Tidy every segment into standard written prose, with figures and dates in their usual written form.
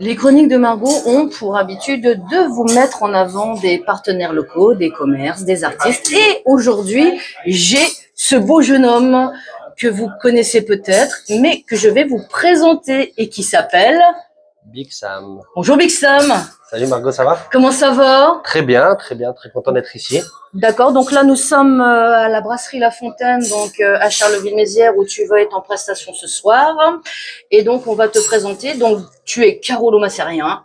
Les chroniques de Margot ont pour habitude de vous mettre en avant des partenaires locaux, des commerces, des artistes. Et aujourd'hui, j'ai ce beau jeune homme que vous connaissez peut-être, mais que je vais vous présenter et qui s'appelle Big Sam. Bonjour Big Sam. Salut Margot, ça va? Comment ça va? Très bien, très content d'être ici. D'accord, donc là nous sommes à la brasserie La Fontaine, donc à Charleville-Mézières, où tu vas être en prestation ce soir. Et donc on va te présenter. Donc tu es Carolo Massérien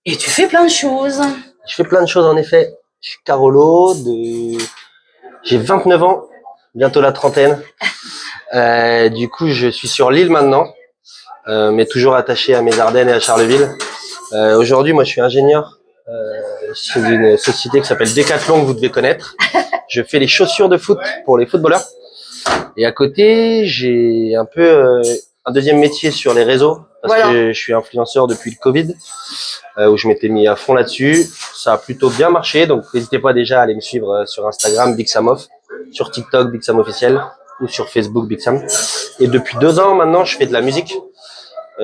et tu fais plein de choses. Je fais plein de choses en effet. Je suis Carolo, j'ai 29 ans, bientôt la trentaine. Du coup, je suis sur l'île maintenant, mais toujours attaché à mes Ardennes et à Charleville. Aujourd'hui, moi, je suis ingénieur chez une société qui s'appelle Decathlon, que vous devez connaître. Je fais les chaussures de foot pour les footballeurs. Et à côté, j'ai un peu un deuxième métier sur les réseaux, parce que je suis influenceur depuis le Covid, où je m'étais mis à fond là-dessus. Ça a plutôt bien marché, donc n'hésitez pas déjà à aller me suivre sur Instagram, Big Sam Off, sur TikTok, Big Sam Officiel, ou sur Facebook, Big Sam. Et depuis 2 ans maintenant, je fais de la musique.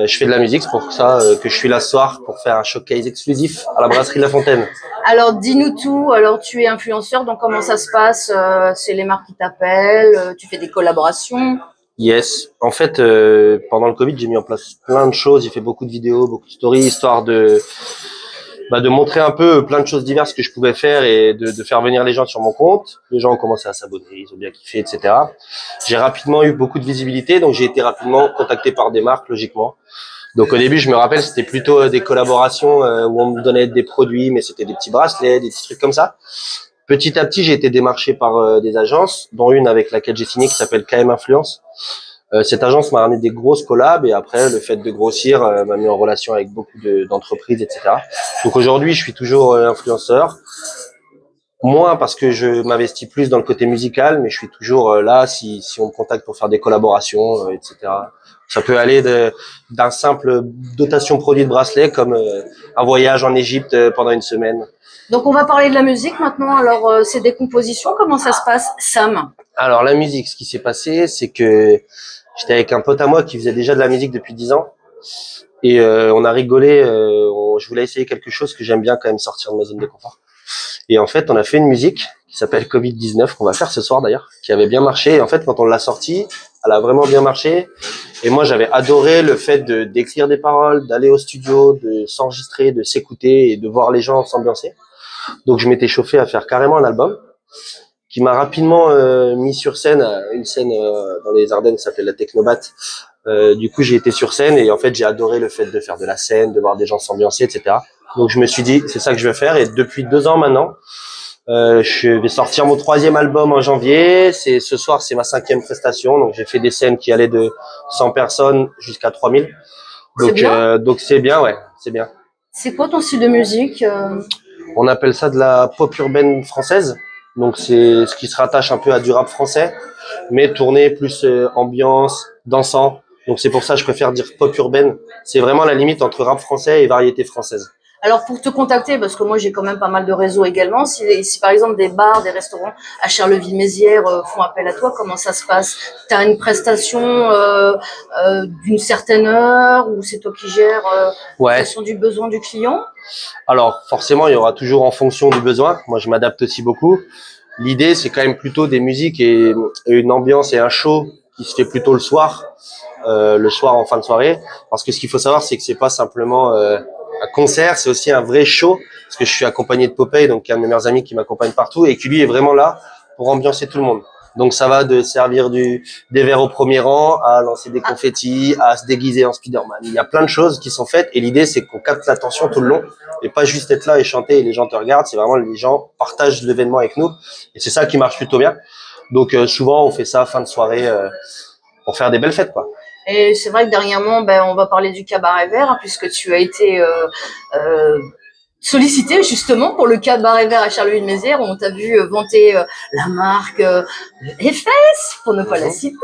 C'est pour ça que je suis là ce soir pour faire un showcase exclusif à la brasserie La Fontaine. Alors dis-nous tout, alors tu es influenceur, donc comment ça se passe? C'est les marques qui t'appellent, tu fais des collaborations? Yes, en fait, pendant le Covid, j'ai mis en place plein de choses, j'ai fait beaucoup de vidéos, beaucoup de stories, histoire de montrer un peu plein de choses diverses que je pouvais faire et de faire venir les gens sur mon compte. Les gens ont commencé à s'abonner, ils ont bien kiffé, etc. J'ai rapidement eu beaucoup de visibilité, donc j'ai été rapidement contacté par des marques, logiquement. Donc au début, je me rappelle, c'était plutôt des collaborations où on me donnait des produits, mais c'était des petits bracelets, des petits trucs comme ça. Petit à petit, j'ai été démarché par des agences, dont une avec laquelle j'ai signé qui s'appelle KM Influence. Cette agence m'a ramené des grosses collabs et après, le fait de grossir m'a mis en relation avec beaucoup d'entreprises, etc. Donc aujourd'hui, je suis toujours influenceur. Moins parce que je m'investis plus dans le côté musical, mais je suis toujours là si on me contacte pour faire des collaborations, etc. Ça peut aller d'un simple dotation produit de bracelet comme un voyage en Égypte pendant une semaine. Donc on va parler de la musique maintenant. Alors c'est des compositions, comment ça se passe, Sam? Alors la musique, ce qui s'est passé, c'est que j'étais avec un pote à moi qui faisait déjà de la musique depuis 10 ans et on a rigolé. Je voulais essayer quelque chose que j'aime bien quand même, sortir de ma zone de confort. Et en fait, on a fait une musique qui s'appelle Covid-19, qu'on va faire ce soir d'ailleurs, qui avait bien marché. Et en fait, quand on l'a sortie, elle a vraiment bien marché. Et moi, j'avais adoré le fait d'écrire des paroles, d'aller au studio, de s'enregistrer, de s'écouter et de voir les gens s'ambiancer. Donc, je m'étais chauffé à faire carrément un album qui m'a rapidement mis sur scène, une scène dans les Ardennes qui s'appelle la Technobat. Du coup, j'ai été sur scène et en fait, j'ai adoré le fait de faire de la scène, de voir des gens s'ambiancer, etc. Donc, je me suis dit, c'est ça que je vais faire. Et depuis 2 ans maintenant, je vais sortir mon 3e album en janvier. Ce soir, c'est ma 5e prestation. Donc, j'ai fait des scènes qui allaient de 100 personnes jusqu'à 3000. Donc, c'est bien, ouais, c'est bien. C'est quoi ton style de musique? On appelle ça de la pop urbaine française. Donc, c'est ce qui se rattache un peu à du rap français, mais tourné plus ambiance, dansant. Donc, c'est pour ça que je préfère dire pop urbaine. C'est vraiment la limite entre rap français et variété française. Alors pour te contacter, parce que moi j'ai quand même pas mal de réseaux également, si par exemple des bars, des restaurants à Charleville-Mézières font appel à toi, comment ça se passe? Tu as une prestation d'une certaine heure ou c'est toi qui gères en fonction du besoin du client? Alors forcément, il y aura toujours en fonction du besoin. Moi, je m'adapte aussi beaucoup. L'idée, c'est quand même plutôt des musiques et une ambiance et un show qui se fait plutôt le soir en fin de soirée. Parce que ce qu'il faut savoir, c'est que c'est pas simplement un concert, c'est aussi un vrai show, parce que je suis accompagné de Popeye, donc un de mes meilleurs amis qui m'accompagne partout et qui lui est vraiment là pour ambiancer tout le monde. Donc ça va de servir des verres au premier rang, à lancer des confettis, à se déguiser en Spider-Man. Il y a plein de choses qui sont faites et l'idée c'est qu'on capte l'attention tout le long et pas juste être là et chanter et les gens te regardent, c'est vraiment les gens partagent l'événement avec nous et c'est ça qui marche plutôt bien. Donc souvent on fait ça fin de soirée pour faire des belles fêtes, quoi. Et c'est vrai que dernièrement, on va parler du cabaret vert, hein, puisque tu as été sollicité justement pour le cabaret vert à Charleville-Mézières, où on t'a vu vanter la marque FS, pour ne pas la citer.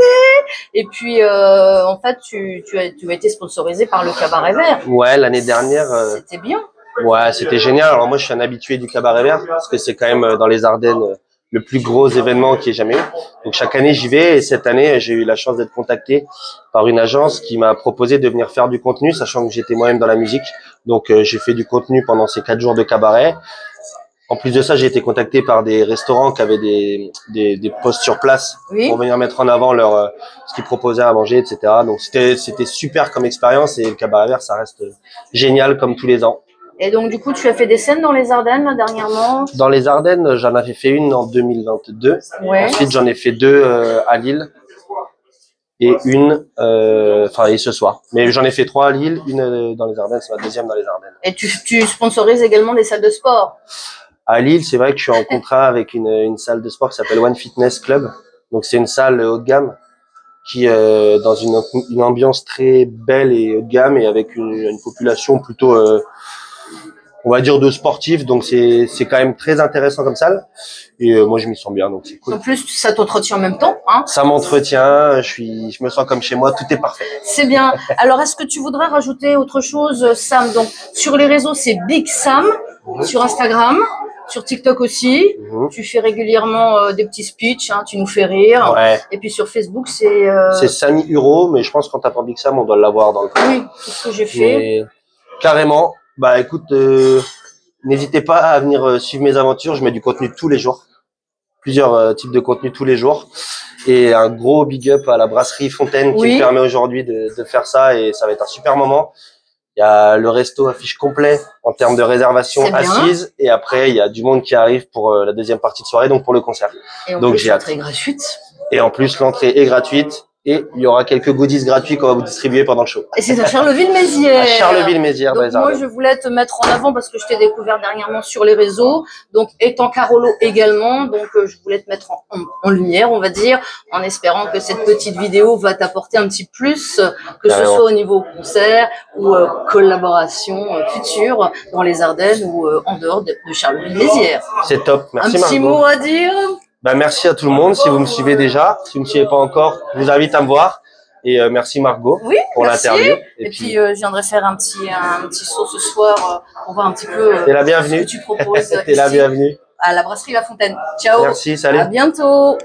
Et puis, en fait, tu as été sponsorisé par le cabaret vert. Ouais, l'année dernière. C'était bien. Ouais, c'était génial. Alors moi, je suis un habitué du cabaret vert, parce que c'est quand même dans les Ardennes le plus gros événement qu'il y ait jamais eu. Donc chaque année, j'y vais et cette année, j'ai eu la chance d'être contacté par une agence qui m'a proposé de venir faire du contenu, sachant que j'étais moi-même dans la musique. Donc j'ai fait du contenu pendant ces 4 jours de cabaret. En plus de ça, j'ai été contacté par des restaurants qui avaient des postes sur place pour venir mettre en avant ce qu'ils proposaient à manger, etc. Donc c'était super comme expérience et le cabaret vert, ça reste génial comme tous les ans. Et donc du coup, tu as fait des scènes dans les Ardennes là, dernièrement? Dans les Ardennes, j'en avais fait une en 2022. Ouais. Ensuite, j'en ai fait 2 à Lille et et ce soir. Mais j'en ai fait 3 à Lille, une dans les Ardennes, c'est ma deuxième dans les Ardennes. Et tu sponsorises également des salles de sport? À Lille, c'est vrai que je suis en contrat avec une salle de sport qui s'appelle One Fitness Club. Donc c'est une salle haut de gamme qui dans une ambiance très belle et haut de gamme et avec une population plutôt on va dire de sportifs. Donc c'est quand même très intéressant comme salle et moi je m'y sens bien, donc c'est cool. En plus ça t'entretient en même temps, hein? Ça m'entretient, je me sens comme chez moi, tout est parfait. C'est bien. Alors est-ce que tu voudrais rajouter autre chose, Sam? Donc sur les réseaux c'est Big Sam, sur Instagram. Sur TikTok aussi, tu fais régulièrement des petits speeches, hein, tu nous fais rire. Ouais. Et puis sur Facebook, c'est... C'est Samy Huro, mais je pense qu'en tapant Big Sam, on doit l'avoir dans le cas. Oui, c'est ce que j'ai fait. Mais, carrément. Bah écoute, n'hésitez pas à venir suivre mes aventures. Je mets du contenu tous les jours. Plusieurs types de contenus tous les jours. Et un gros big up à la brasserie Fontaine qui me permet aujourd'hui de faire ça. Et ça va être un super moment. Il y a le resto affiche complet en termes de réservation assise et après il y a du monde qui arrive pour la deuxième partie de soirée, donc pour le concert. Et en donc plus l'entrée est gratuite. Et en plus l'entrée est gratuite et il y aura quelques goodies gratuits qu'on va vous distribuer pendant le show. Et c'est à Charleville-Mézières. À Charleville-Mézières. Donc moi je voulais te mettre en avant parce que je t'ai découvert dernièrement sur les réseaux. Donc étant Carolo également, donc je voulais te mettre en lumière, on va dire, en espérant que cette petite vidéo va t'apporter un petit plus, que ce soit au niveau concert ou collaboration future dans les Ardennes ou en dehors de Charleville-Mézières. C'est top, merci Margot. Un petit mot à dire? Bah, merci à tout le monde, si vous me suivez déjà. Si vous me suivez pas encore, je vous invite à me voir. Et merci Margot pour l'interview. Et puis je viendrai faire un petit saut ce soir pour voir un petit peu T'es la bienvenue. ce que tu proposes. T'es la bienvenue. À la brasserie La Fontaine. Ciao. Merci, salut. À bientôt.